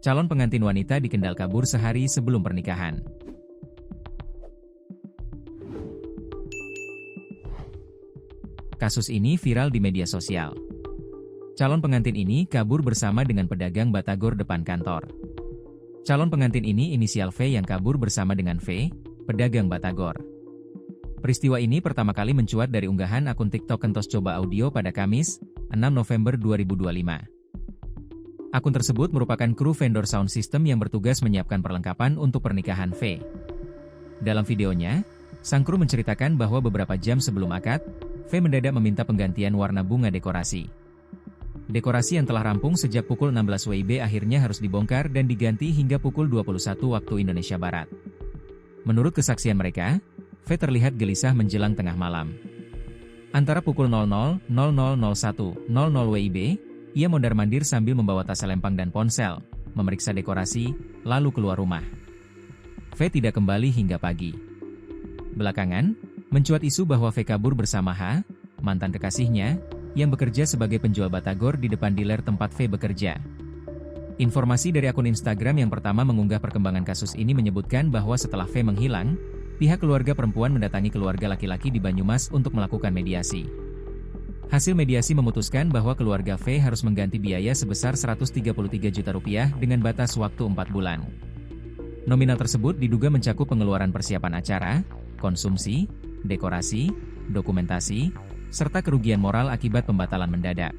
Calon pengantin wanita di Kendal kabur sehari sebelum pernikahan. Kasus ini viral di media sosial. Calon pengantin ini kabur bersama dengan pedagang batagor depan kantor. Calon pengantin ini inisial V yang kabur bersama dengan V, pedagang batagor. Peristiwa ini pertama kali mencuat dari unggahan akun TikTok Kentos Coba Audio pada Kamis, 6 November 2025. Akun tersebut merupakan kru vendor sound system yang bertugas menyiapkan perlengkapan untuk pernikahan V. Dalam videonya, sang kru menceritakan bahwa beberapa jam sebelum akad, V mendadak meminta penggantian warna bunga dekorasi. Dekorasi yang telah rampung sejak pukul 16 WIB akhirnya harus dibongkar dan diganti hingga pukul 21 waktu Indonesia Barat. Menurut kesaksian mereka, V terlihat gelisah menjelang tengah malam. Antara pukul 00.00 01.00 WIB, ia mondar-mandir sambil membawa tas selempang dan ponsel, memeriksa dekorasi, lalu keluar rumah. V tidak kembali hingga pagi. Belakangan, mencuat isu bahwa V kabur bersama H, mantan kekasihnya, yang bekerja sebagai penjual batagor di depan dealer tempat V bekerja. Informasi dari akun Instagram yang pertama mengunggah perkembangan kasus ini menyebutkan bahwa setelah V menghilang, pihak keluarga perempuan mendatangi keluarga laki-laki di Banyumas untuk melakukan mediasi. Hasil mediasi memutuskan bahwa keluarga V harus mengganti biaya sebesar Rp133 juta dengan batas waktu 4 bulan. Nominal tersebut diduga mencakup pengeluaran persiapan acara, konsumsi, dekorasi, dokumentasi, serta kerugian moral akibat pembatalan mendadak.